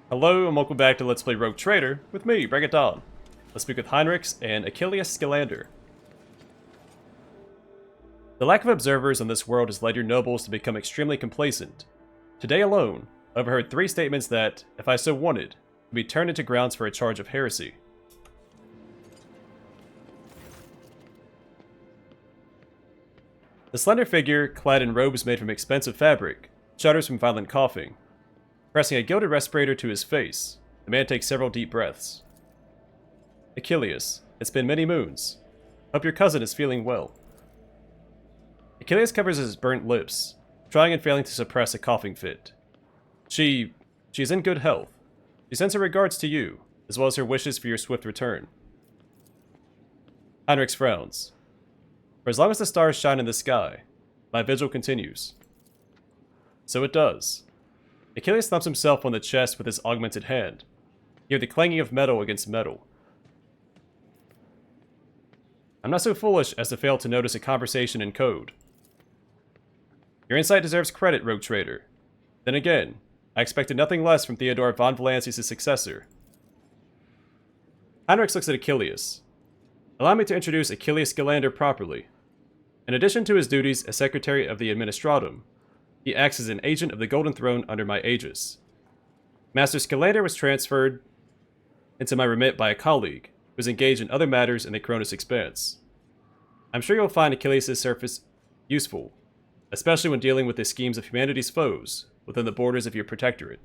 Hello and welcome back to Let's Play Rogue Trader with me, Bregadon. Let's speak with Heinrix and Achilleas Scalander. The lack of observers on this world has led your nobles to become extremely complacent. Today alone, I overheard 3 statements that, if I so wanted, would be turned into grounds for a charge of heresy. The slender figure, clad in robes made from expensive fabric, shudders from violent coughing. Pressing a gilded respirator to his face, the man takes several deep breaths. Achilleas, it's been many moons. Hope your cousin is feeling well. Achilleas covers his burnt lips, trying and failing to suppress a coughing fit. She is in good health. She sends her regards to you, as well as her wishes for your swift return. Heinrix frowns. For as long as the stars shine in the sky, my vigil continues. So it does. Achilles thumps himself on the chest with his augmented hand. You hear the clanging of metal against metal. I'm not so foolish as to fail to notice a conversation in code. Your insight deserves credit, Rogue Trader. Then again, I expected nothing less from Theodore von Valancius' successor. Heinrix looks at Achilleas. Allow me to introduce Achilleas Scalander properly. In addition to his duties as Secretary of the Administratum, he acts as an agent of the Golden Throne under my aegis. Master Scalander was transferred into my remit by a colleague, who was engaged in other matters in the Cronus Expanse. I'm sure you'll find Achilles' service useful, especially when dealing with the schemes of humanity's foes within the borders of your protectorate.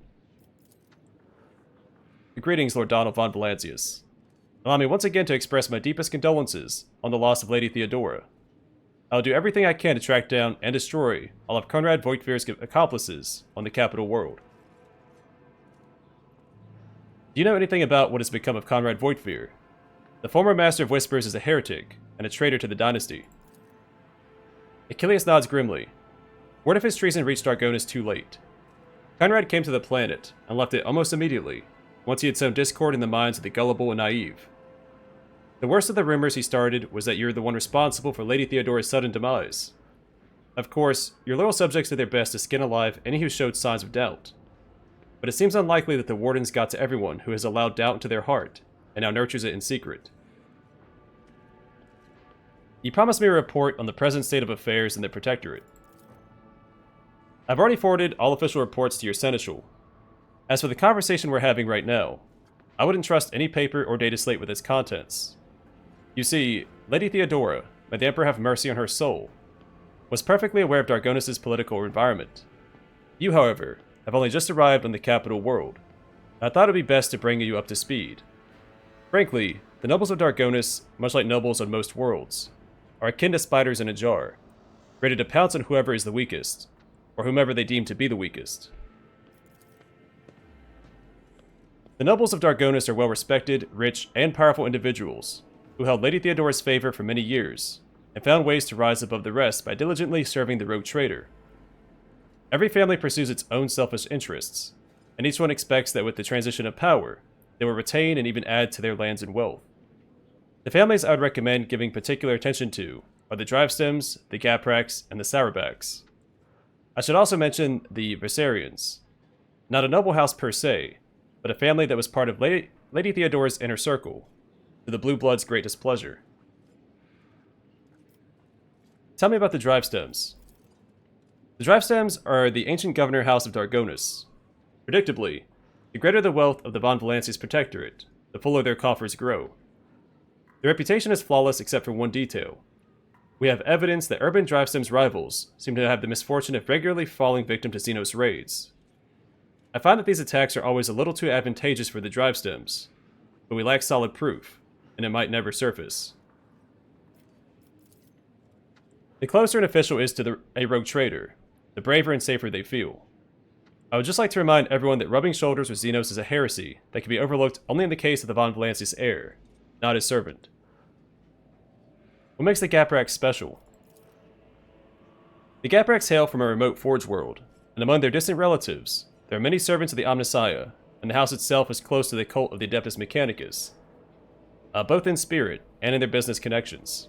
Greetings, Lord Donald von Valancius. Allow me once again to express my deepest condolences on the loss of Lady Theodora. I'll do everything I can to track down and destroy all of Conrad Voigtvir's accomplices on the capital world. Do you know anything about what has become of Conrad Voigtvir? The former Master of Whispers is a heretic and a traitor to the dynasty. Achilles nods grimly. Word of his treason reached Dargonus too late. Conrad came to the planet and left it almost immediately, once he had sown discord in the minds of the gullible and naive. The worst of the rumors he started was that you're the one responsible for Lady Theodora's sudden demise. Of course, your loyal subjects did their best to skin alive any who showed signs of doubt. But it seems unlikely that the Wardens got to everyone who has allowed doubt into their heart, and now nurtures it in secret. You promised me a report on the present state of affairs in the Protectorate. I've already forwarded all official reports to your Seneschal. As for the conversation we're having right now, I wouldn't trust any paper or data slate with its contents. You see, Lady Theodora, may the Emperor have mercy on her soul, was perfectly aware of Dargonus' political environment. You, however, have only just arrived on the capital world. I thought it would be best to bring you up to speed. Frankly, the nobles of Dargonus, much like nobles on most worlds, are akin to spiders in a jar, ready to pounce on whoever is the weakest, or whomever they deem to be the weakest. The nobles of Dargonus are well-respected, rich, and powerful individuals, who held Lady Theodora's favor for many years, and found ways to rise above the rest by diligently serving the Rogue Trader. Every family pursues its own selfish interests, and each one expects that with the transition of power, they will retain and even add to their lands and wealth. The families I would recommend giving particular attention to are the Drivestems, the Gapraks, and the Sourabacks. I should also mention the Viserians. Not a noble house per se, but a family that was part of Lady Theodora's inner circle, to the Blue Blood's great displeasure. Tell me about the Drivestems. The Drivestems are the ancient governor house of Dargonus. Predictably, the greater the wealth of the von Valancius Protectorate, the fuller their coffers grow. Their reputation is flawless except for one detail. We have evidence that urban Drivestems rivals seem to have the misfortune of regularly falling victim to Xenos raids. I find that these attacks are always a little too advantageous for the Drivestems, but we lack solid proof, and it might never surface. The closer an official is to a rogue trader, the braver and safer they feel. I would just like to remind everyone that rubbing shoulders with Xenos is a heresy that can be overlooked only in the case of the von Valancius heir, not his servant. What makes the Gapraks special? The Gapraks hail from a remote Forge world, and among their distant relatives, there are many servants of the Omnissiah, and the house itself is close to the cult of the Adeptus Mechanicus, both in spirit and in their business connections.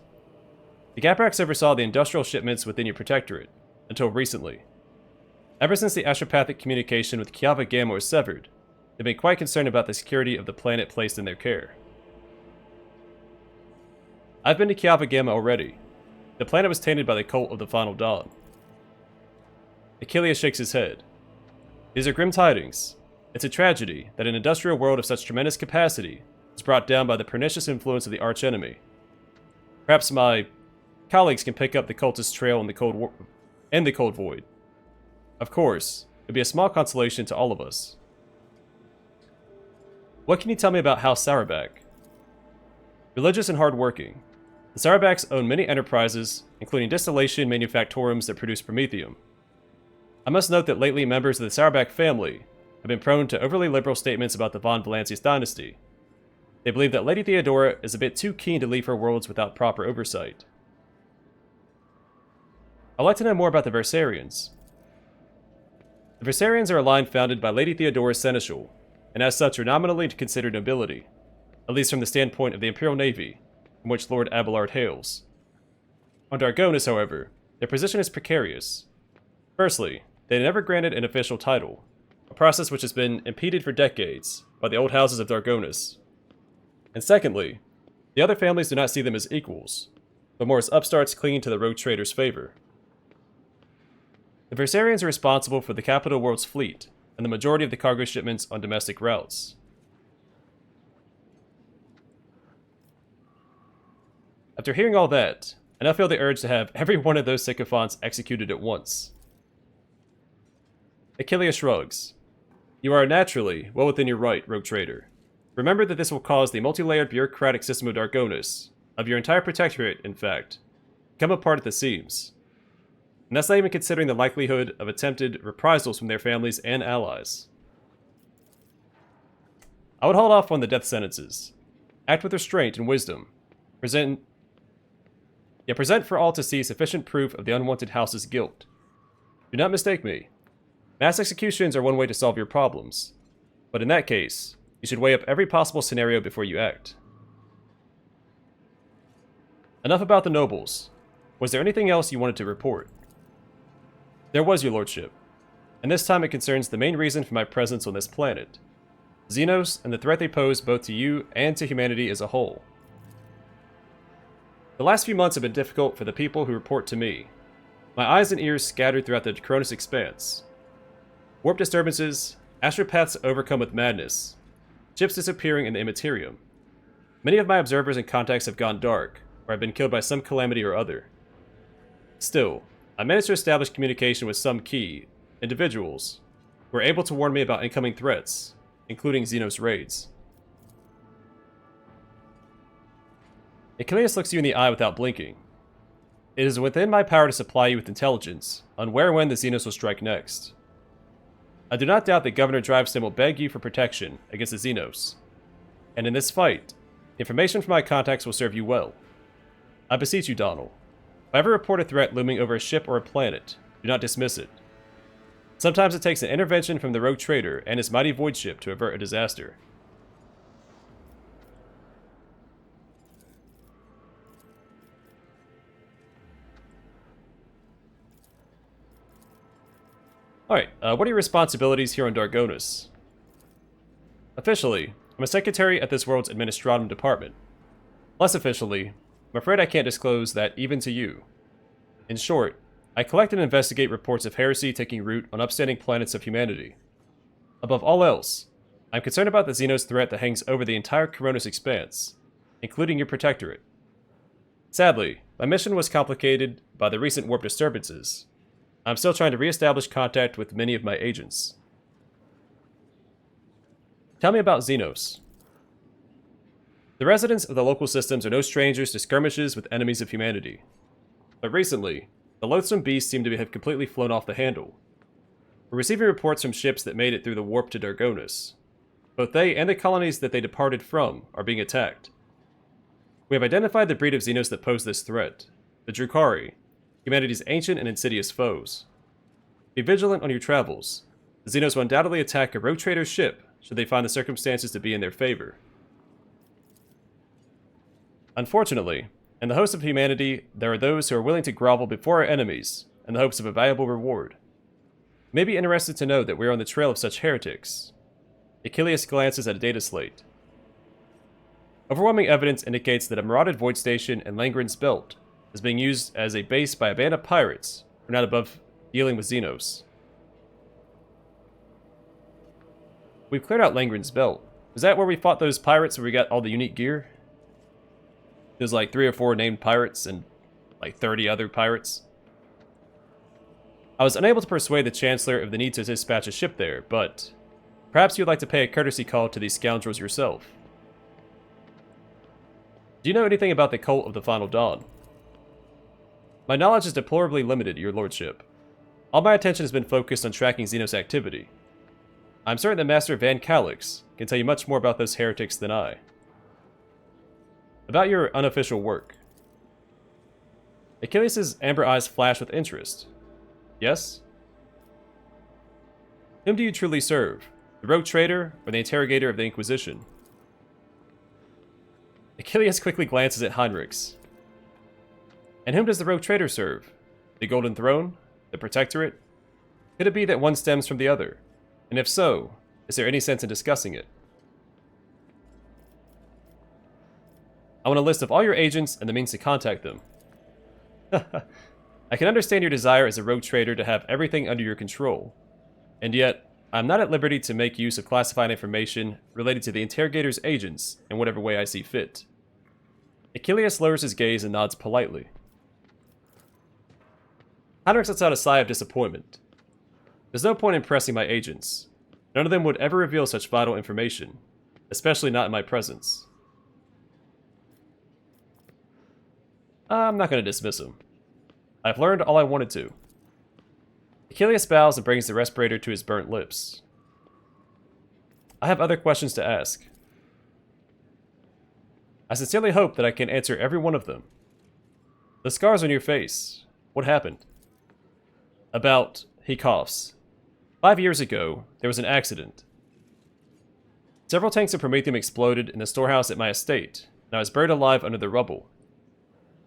The Gapraks oversaw the industrial shipments within your protectorate, until recently. Ever since the astropathic communication with Kiava Gamma was severed, they've been quite concerned about the security of the planet placed in their care. I've been to Kiava Gamma already. The planet was tainted by the cult of the Final Dawn. Achilleas shakes his head. These are grim tidings. It's a tragedy that an industrial world of such tremendous capacity is brought down by the pernicious influence of the archenemy. Perhaps my colleagues can pick up the cultist trail in the cold void. Of course, it would be a small consolation to all of us. What can you tell me about House Sourback? Religious and hard-working, the Sourbacks own many enterprises, including distillation manufactorums that produce promethium. I must note that lately members of the Sourback family have been prone to overly liberal statements about the von Valancius dynasty. They believe that Lady Theodora is a bit too keen to leave her worlds without proper oversight. I'd like to know more about the Versarians. The Versarians are a line founded by Lady Theodora's seneschal, and as such are nominally considered nobility, at least from the standpoint of the Imperial Navy, from which Lord Abelard hails. On Dargonus, however, their position is precarious. Firstly, they never granted an official title, a process which has been impeded for decades by the old houses of Dargonus. And secondly, the other families do not see them as equals, but more as upstarts clinging to the rogue trader's favor. The Versarians are responsible for the capital world's fleet and the majority of the cargo shipments on domestic routes. After hearing all that, I now feel the urge to have every one of those sycophants executed at once. Achilleas shrugs. You are naturally well within your right, rogue trader. Remember that this will cause the multi-layered bureaucratic system of Dargonus, of your entire protectorate, in fact, come apart at the seams. And that's not even considering the likelihood of attempted reprisals from their families and allies. I would hold off on the death sentences. Act with restraint and wisdom. Present for all to see sufficient proof of the unwanted house's guilt. Do not mistake me. Mass executions are one way to solve your problems. But in that case, you should weigh up every possible scenario before you act. Enough about the nobles. Was there anything else you wanted to report? There was, your lordship. And this time it concerns the main reason for my presence on this planet. Xenos and the threat they pose both to you and to humanity as a whole. The last few months have been difficult for the people who report to me. My eyes and ears scattered throughout the Cronus expanse. Warp disturbances, astropaths overcome with madness, ships disappearing in the immaterium. Many of my observers and contacts have gone dark, or have been killed by some calamity or other. Still, I managed to establish communication with some key individuals who were able to warn me about incoming threats, including Xenos raids. Achilleas looks you in the eye without blinking. It is within my power to supply you with intelligence on where and when the Xenos will strike next. I do not doubt that Governor Drivestem will beg you for protection against the Xenos. And in this fight, information from my contacts will serve you well. I beseech you, Donald. If I ever report a threat looming over a ship or a planet, do not dismiss it. Sometimes it takes an intervention from the rogue trader and his mighty void ship to avert a disaster. Alright, what are your responsibilities here on Dargonus? Officially, I'm a secretary at this world's administratum department. Less officially, I'm afraid I can't disclose that even to you. In short, I collect and investigate reports of heresy taking root on upstanding planets of humanity. Above all else, I'm concerned about the Xenos threat that hangs over the entire Cronus expanse, including your protectorate. Sadly, my mission was complicated by the recent warp disturbances. I'm still trying to re-establish contact with many of my agents. Tell me about Xenos. The residents of the local systems are no strangers to skirmishes with enemies of humanity. But recently, the loathsome beasts seem to have completely flown off the handle. We're receiving reports from ships that made it through the warp to Dargonus. Both they and the colonies that they departed from are being attacked. We have identified the breed of Xenos that pose this threat, the Drukhari, humanity's ancient and insidious foes. Be vigilant on your travels. The Xenos will undoubtedly attack a rogue trader's ship should they find the circumstances to be in their favor. Unfortunately, in the host of humanity, there are those who are willing to grovel before our enemies in the hopes of a valuable reward. You may be interested to know that we are on the trail of such heretics. Achilleas glances at a data slate. Overwhelming evidence indicates that a marauded void station in Langren's Belt is being used as a base by a band of pirates who are not above dealing with Xenos. We've cleared out Langren's Belt. Is that where we fought those pirates where we got all the unique gear? There's like 3 or 4 named pirates and like 30 other pirates. I was unable to persuade the Chancellor of the need to dispatch a ship there, but perhaps you'd like to pay a courtesy call to these scoundrels yourself. Do you know anything about the cult of the Final Dawn? My knowledge is deplorably limited, your lordship. All my attention has been focused on tracking Xenos activity. I'm certain that Master Van Calix can tell you much more about those heretics than I. About your unofficial work. Achilles' amber eyes flash with interest. Yes? Whom do you truly serve? The rogue trader or the interrogator of the Inquisition? Achilles quickly glances at Heinrix. And whom does the rogue trader serve? The Golden Throne? The Protectorate? Could it be that one stems from the other? And if so, is there any sense in discussing it? I want a list of all your agents and the means to contact them. I can understand your desire as a rogue trader to have everything under your control, and yet I'm not at liberty to make use of classified information related to the interrogator's agents in whatever way I see fit. Achilles lowers his gaze and nods politely. Heinrix lets out a sigh of disappointment. There's no point in pressing my agents. None of them would ever reveal such vital information, especially not in my presence. I'm not going to dismiss him. I've learned all I wanted to. Achilles bows and brings the respirator to his burnt lips. I have other questions to ask. I sincerely hope that I can answer every one of them. The scars on your face. What happened? He coughs. 5 years ago, there was an accident. Several tanks of Promethium exploded in the storehouse at my estate, and I was buried alive under the rubble.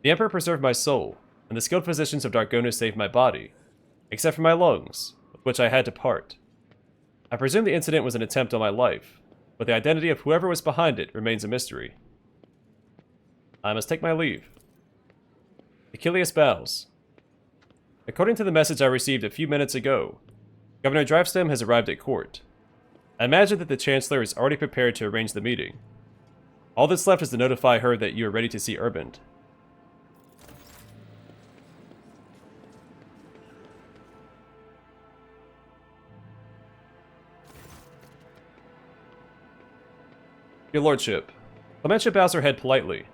The Emperor preserved my soul, and the skilled physicians of Dargonus saved my body, except for my lungs, with which I had to part. I presume the incident was an attempt on my life, but the identity of whoever was behind it remains a mystery. I must take my leave. Achilles bows. According to the message I received a few minutes ago, Governor Drivestem has arrived at court. I imagine that the Chancellor is already prepared to arrange the meeting. All that's left is to notify her that you are ready to see Urband. Your lordship. Clementia bows her head politely.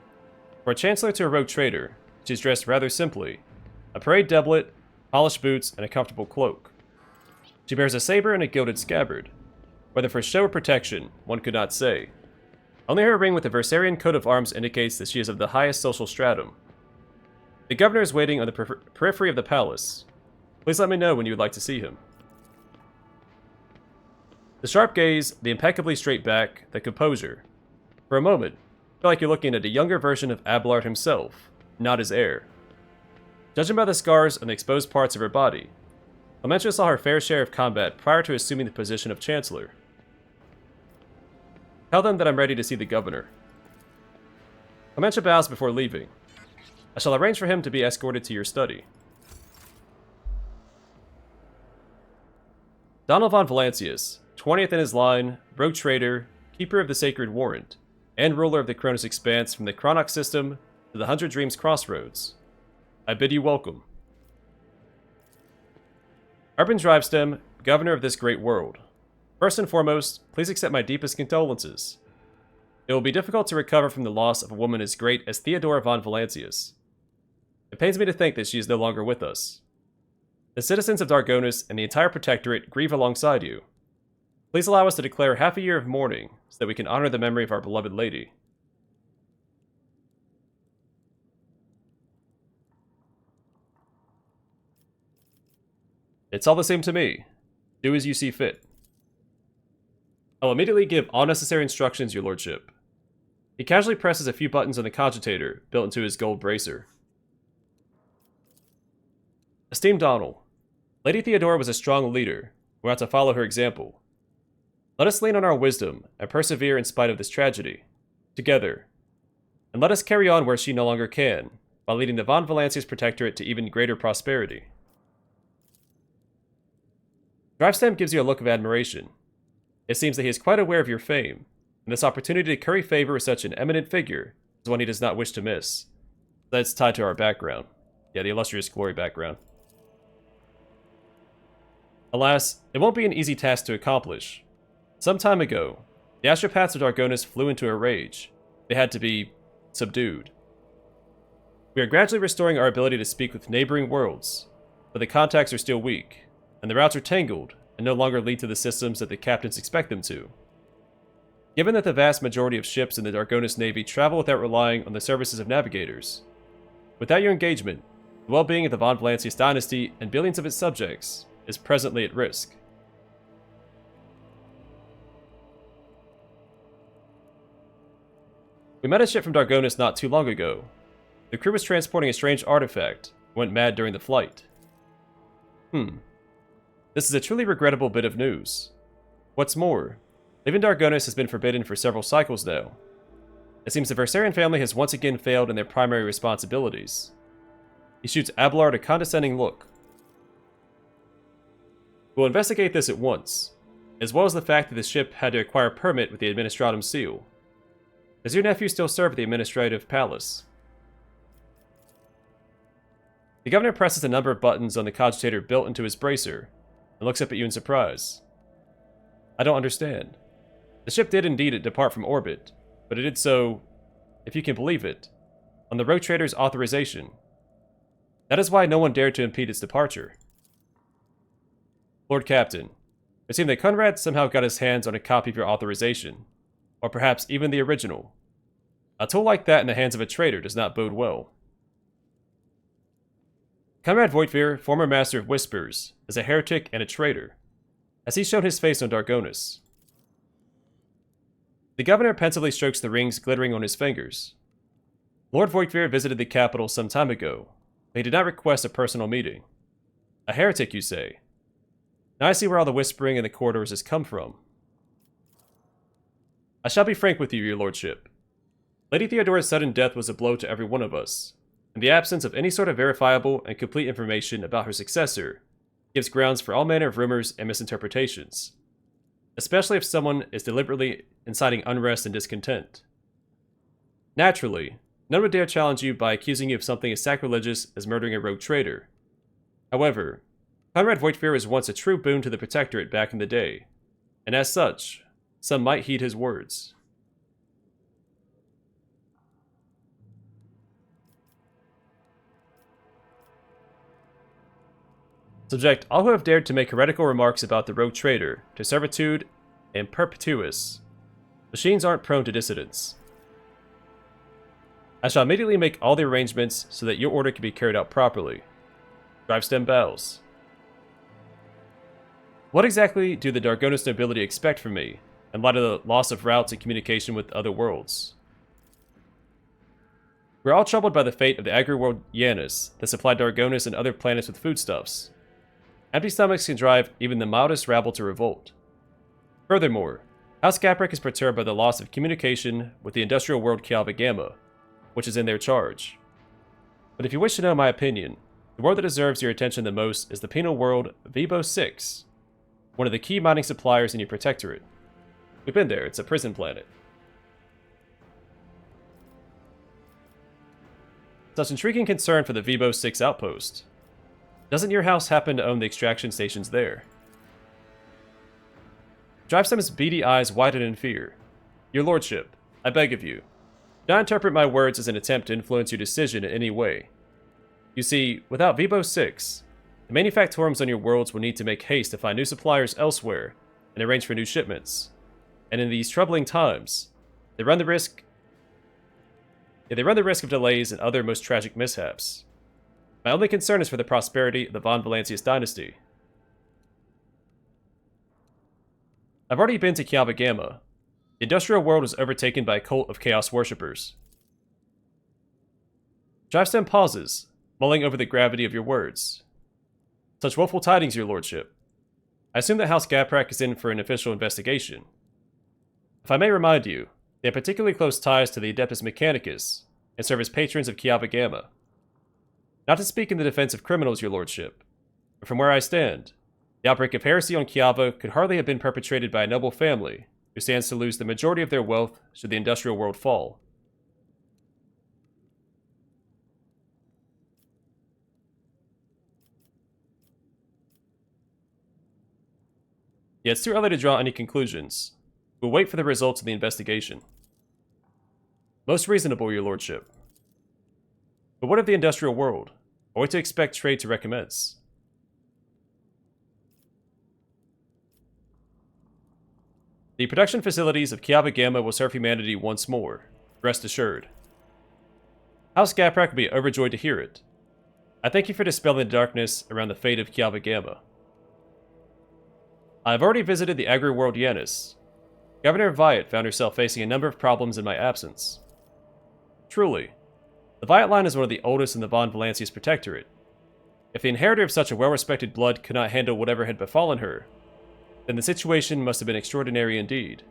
For a chancellor to a rogue trader, she is dressed rather simply. A parade doublet, polished boots, and a comfortable cloak. She bears a saber and a gilded scabbard. Whether for show or protection, one could not say. Only her ring with the Versarian coat of arms indicates that she is of the highest social stratum. The governor is waiting on the periphery of the palace. Please let me know when you would like to see him. The sharp gaze, the impeccably straight back, the composure. For a moment, you feel like you're looking at a younger version of Abelard himself, not his heir. Judging by the scars on the exposed parts of her body, Clementia saw her fair share of combat prior to assuming the position of Chancellor. Tell them that I'm ready to see the governor. Clementia bows before leaving. I shall arrange for him to be escorted to your study. Donald von Valancius, 20th in his line, rogue trader, keeper of the sacred warrant, and ruler of the Cronus Expanse from the Chronox system to the Hundred Dreams Crossroads. I bid you welcome. Urband Drivestem, governor of this great world. First and foremost, please accept my deepest condolences. It will be difficult to recover from the loss of a woman as great as Theodora von Valancius. It pains me to think that she is no longer with us. The citizens of Dargonus and the entire Protectorate grieve alongside you. Please allow us to declare half a year of mourning so that we can honor the memory of our beloved lady. It's all the same to me. Do as you see fit. I'll immediately give all necessary instructions, your lordship. He casually presses a few buttons on the cogitator built into his gold bracer. Esteemed Donald, Lady Theodora was a strong leader. We ought to follow her example. Let us lean on our wisdom and persevere in spite of this tragedy. Together. And let us carry on where she no longer can, by leading the Von Valancius Protectorate to even greater prosperity. Drivestem gives you a look of admiration. It seems that he is quite aware of your fame, and this opportunity to curry favor with such an eminent figure is one he does not wish to miss. That's tied to our background. Yeah, the illustrious glory background. Alas, it won't be an easy task to accomplish. Some time ago, the astropaths of Dargonus flew into a rage. They had to be subdued. We are gradually restoring our ability to speak with neighboring worlds, but the contacts are still weak, and the routes are tangled and no longer lead to the systems that the captains expect them to. Given that the vast majority of ships in the Dargonus Navy travel without relying on the services of navigators, without your engagement, the well-being of the Von Valancius dynasty and billions of its subjects is presently at risk. We met a ship from Dargonus not too long ago. The crew was transporting a strange artifact and went mad during the flight. This is a truly regrettable bit of news. What's more, leaving Dargonus has been forbidden for several cycles now. It seems the Versarian family has once again failed in their primary responsibilities. He shoots Abelard a condescending look. We'll investigate this at once, as well as the fact that the ship had to acquire a permit with the Administratum seal. Does your nephew still serve at the Administrative Palace? The governor presses a number of buttons on the cogitator built into his bracer, and looks up at you in surprise. I don't understand. The ship did indeed depart from orbit, but it did so, if you can believe it, on the Rogue Trader's authorization. That is why no one dared to impede its departure. Lord Captain, it seemed that Conrad somehow got his hands on a copy of your authorization, or perhaps even the original. A tool like that in the hands of a traitor does not bode well. Conrad Voigtveer, former Master of Whispers, is a heretic and a traitor, as he's shown his face on Dargonus. The governor pensively strokes the rings glittering on his fingers. Lord Voigtveer visited the capital some time ago, but he did not request a personal meeting. A heretic, you say? Now I see where all the whispering in the corridors has come from. I shall be frank with you, your lordship. Lady Theodora's sudden death was a blow to every one of us, and the absence of any sort of verifiable and complete information about her successor gives grounds for all manner of rumors and misinterpretations, especially if someone is deliberately inciting unrest and discontent. Naturally, none would dare challenge you by accusing you of something as sacrilegious as murdering a rogue traitor. However, Conrad Voigtveer was once a true boon to the Protectorate back in the day, and as such, some might heed his words. Subject all who have dared to make heretical remarks about the rogue traitor to servitude and perpetuus. Machines aren't prone to dissidence. I shall immediately make all the arrangements so that your order can be carried out properly. Drivestem bows. What exactly do the Dargonus nobility expect from me, in light of the loss of routes and communication with other worlds? We're all troubled by the fate of the agri-world Janus that supplied Dargonus and other planets with foodstuffs. Empty stomachs can drive even the mildest rabble to revolt. Furthermore, House Gaprek is perturbed by the loss of communication with the industrial world Kialva Gamma, which is in their charge. But if you wish to know my opinion, the world that deserves your attention the most is the penal world Vibo 6, one of the key mining suppliers in your protectorate. We've been there, it's a prison planet. Such intriguing concern for the Vibo 6 outpost. Doesn't your house happen to own the extraction stations there? Drivestem's beady eyes widen in fear. Your lordship, I beg of you, do not interpret my words as an attempt to influence your decision in any way. You see, without Vibo 6, the manufactorums on your worlds will need to make haste to find new suppliers elsewhere and arrange for new shipments. And in these troubling times, they run the risk of delays and other most tragic mishaps. My only concern is for the prosperity of the Von Valancius dynasty. I've already been to Kialva Gamma. The industrial world was overtaken by a cult of chaos worshippers. Drivestem pauses, mulling over the gravity of your words. Such woeful tidings, your lordship. I assume that House Gaprek is in for an official investigation. If I may remind you, they have particularly close ties to the Adeptus Mechanicus, and serve as patrons of Kiava Gamma. Not to speak in the defense of criminals, your lordship, but from where I stand, the outbreak of heresy on Kiava could hardly have been perpetrated by a noble family who stands to lose the majority of their wealth should the industrial world fall. Yet it's too early to draw any conclusions. We'll wait for the results of the investigation. Most reasonable, your lordship. But what of the industrial world? Are we to expect trade to recommence? The production facilities of Kiava Gamma will serve humanity once more, rest assured. House Gaprak will be overjoyed to hear it. I thank you for dispelling the darkness around the fate of Kiava Gamma. I have already visited the agri-world Yanis. Governor Viat found herself facing a number of problems in my absence. Truly, the Viat line is one of the oldest in the Von Valancius Protectorate. If the inheritor of such a well-respected blood could not handle whatever had befallen her, then the situation must have been extraordinary indeed.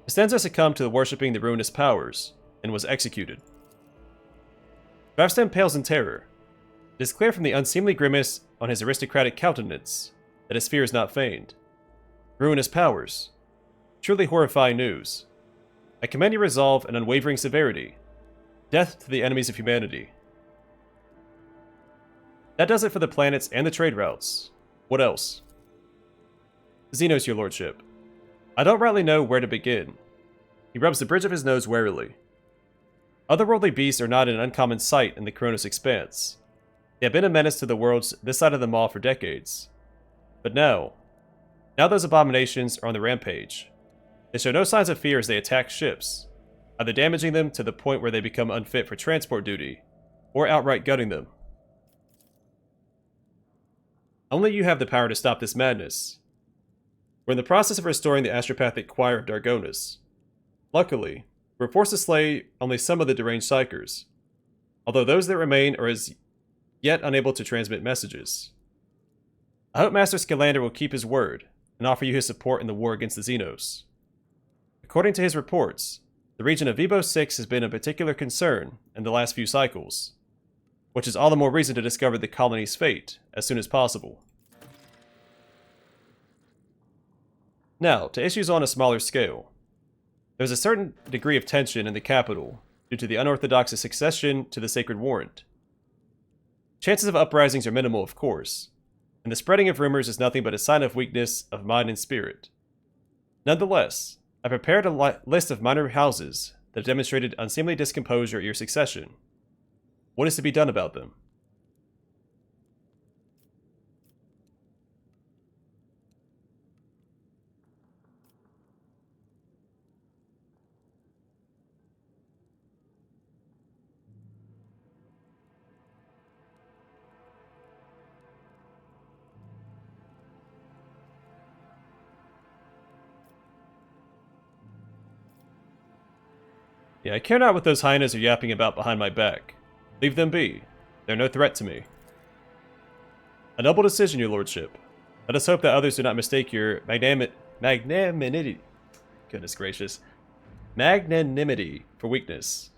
Costanza succumbed to worshipping the ruinous powers, and was executed. Drivestem pales in terror. It is clear from the unseemly grimace on his aristocratic countenance that his fear is not feigned. Ruinous powers. Truly horrifying news. I commend your resolve and unwavering severity. Death to the enemies of humanity. That does it for the planets and the trade routes. What else? Xenos, your lordship. I don't rightly know where to begin. He rubs the bridge of his nose warily. Otherworldly beasts are not an uncommon sight in the Kronos expanse. They have been a menace to the worlds this side of the Maw for decades. But now those abominations are on the rampage. They show no signs of fear as they attack ships, either damaging them to the point where they become unfit for transport duty, or outright gutting them. Only you have the power to stop this madness. We're in the process of restoring the astropathic choir of Dargonus. Luckily, we're forced to slay only some of the deranged psychers, although those that remain are as yet unable to transmit messages. I hope Master Scalander will keep his word and offer you his support in the war against the Xenos. According to his reports, the region of Vibo 6 has been a particular concern in the last few cycles, which is all the more reason to discover the colony's fate as soon as possible. Now, to issues on a smaller scale. There is a certain degree of tension in the capital due to the unorthodox succession to the Sacred Warrant. Chances of uprisings are minimal, of course, and the spreading of rumors is nothing but a sign of weakness of mind and spirit. Nonetheless, I prepared a list of minor houses that have demonstrated unseemly discomposure at your succession. What is to be done about them? Yeah, I care not what those hyenas are yapping about behind my back. Leave them be. They're no threat to me. A noble decision, your lordship. Let us hope that others do not mistake your magnanimity. Goodness gracious. Magnanimity for weakness.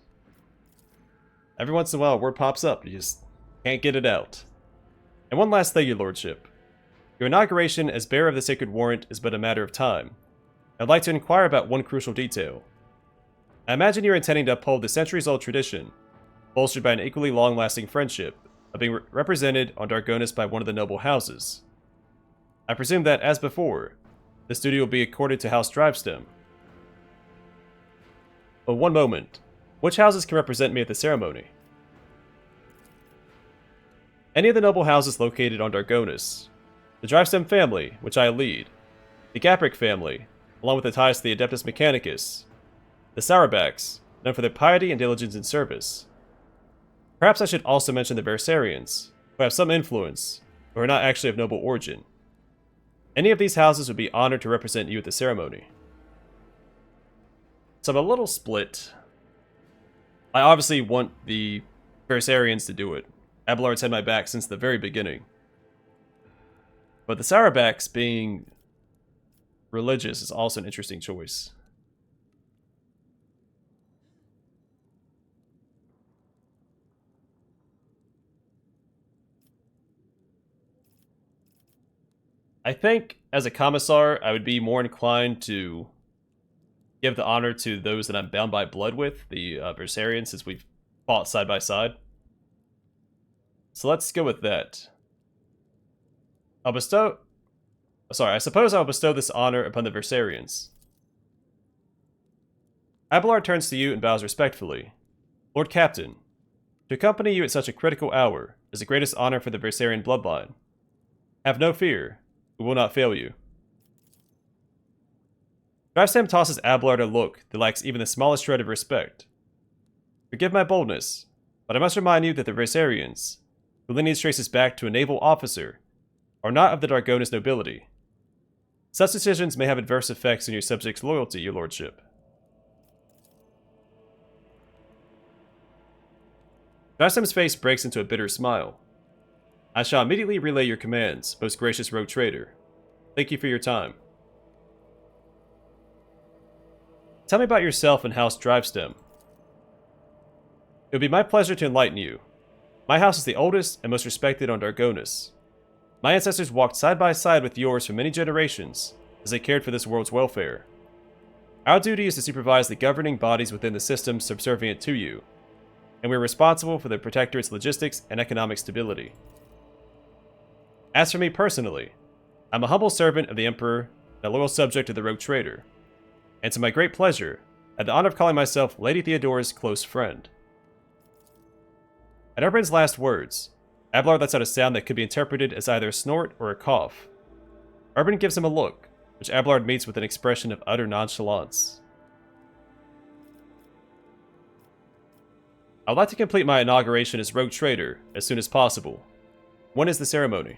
Every once in a while a word pops up, you just can't get it out. And one last thing, your lordship. Your inauguration as bearer of the Sacred Warrant is but a matter of time. I'd like to inquire about one crucial detail. I imagine you're intending to uphold the centuries-old tradition, bolstered by an equally long-lasting friendship, of being represented on Dargonus by one of the noble houses. I presume that, as before, this duty will be accorded to House Drivestem. But one moment. Which houses can represent me at the ceremony? Any of the noble houses located on Dargonus. The Drivestem family, which I lead. The Gaprak family, along with the ties to the Adeptus Mechanicus. The Sourabacks, known for their piety and diligence in service. Perhaps I should also mention the Versarians, who have some influence, but are not actually of noble origin. Any of these houses would be honored to represent you at the ceremony. So I'm a little split. I obviously want the Versarians to do it. Abelard's had my back since the very beginning. But the Sourabacks being religious is also an interesting choice. I think, as a commissar, I would be more inclined to give the honor to those that I'm bound by blood with, the Versarians, since we've fought side by side. So let's go with that. I suppose I'll bestow this honor upon the Versarians. Abelard turns to you and bows respectfully. Lord Captain, to accompany you at such a critical hour is the greatest honor for the Versarian bloodline. Have no fear, we will not fail you. Drivestem tosses Abelard a look that lacks even the smallest shred of respect. Forgive my boldness, but I must remind you that the Versarians, who lineage traces back to a naval officer, are not of the Dargonus nobility. Such decisions may have adverse effects on your subjects' loyalty, your lordship. Drivestem's face breaks into a bitter smile. I shall immediately relay your commands, most gracious rogue trader. Thank you for your time. Tell me about yourself and House Drivestem. It would be my pleasure to enlighten you. My house is the oldest and most respected on Dargonus. My ancestors walked side by side with yours for many generations, as they cared for this world's welfare. Our duty is to supervise the governing bodies within the system subservient to you, and we are responsible for the Protectorate's logistics and economic stability. As for me personally, I'm a humble servant of the Emperor and a loyal subject of the Rogue Trader, and to my great pleasure, I had the honor of calling myself Lady Theodora's close friend. At Urban's last words, Abelard lets out a sound that could be interpreted as either a snort or a cough. Urban gives him a look, which Abelard meets with an expression of utter nonchalance. I would like to complete my inauguration as Rogue Trader as soon as possible. When is the ceremony?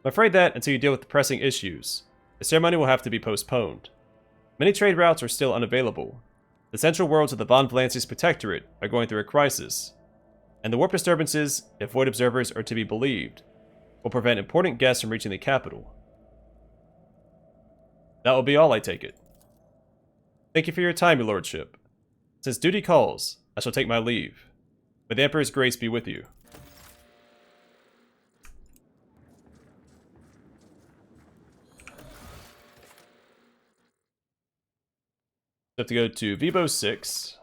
I'm afraid that, until you deal with the pressing issues, the ceremony will have to be postponed. Many trade routes are still unavailable. The central worlds of the Von Valancius Protectorate are going through a crisis, and the warp disturbances, if void observers are to be believed, will prevent important guests from reaching the capital. That will be all, I take it. Thank you for your time, your lordship. Since duty calls, I shall take my leave. May the Emperor's grace be with you. We have to go to Vibo 6.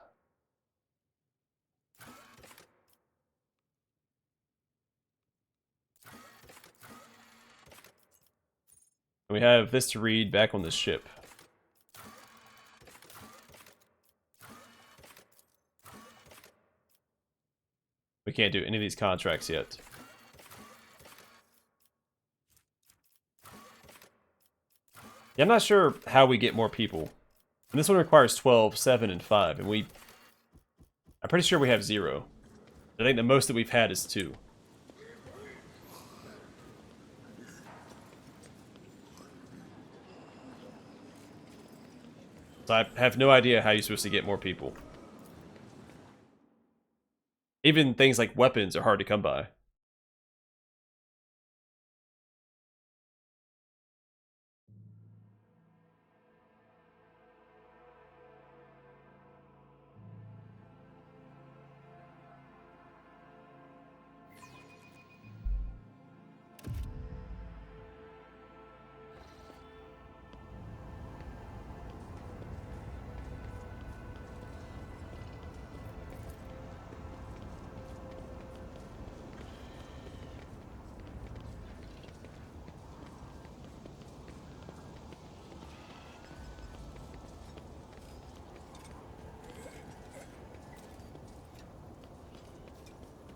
And we have this to read back on the ship. We can't do any of these contracts yet. Yeah, I'm not sure how we get more people. And this one requires 12, 7, and 5, and I'm pretty sure we have 0. I think the most that we've had is 2. So I have no idea how you're supposed to get more people. Even things like weapons are hard to come by.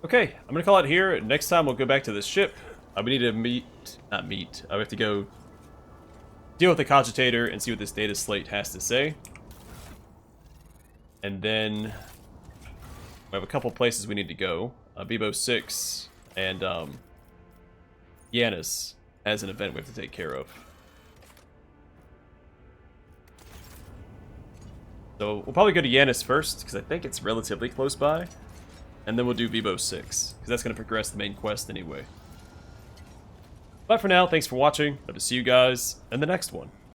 Okay, I'm gonna call it here. Next time we'll go back to the ship. We need to we have to go deal with the cogitator and see what this data slate has to say. And then we have a couple places we need to go. Bebo 6 and Yanis has an event we have to take care of. So we'll probably go to Yanis first, because I think it's relatively close by. and then we'll do Vibo 6, because that's going to progress the main quest anyway. But for now, thanks for watching. Hope to see you guys in the next one.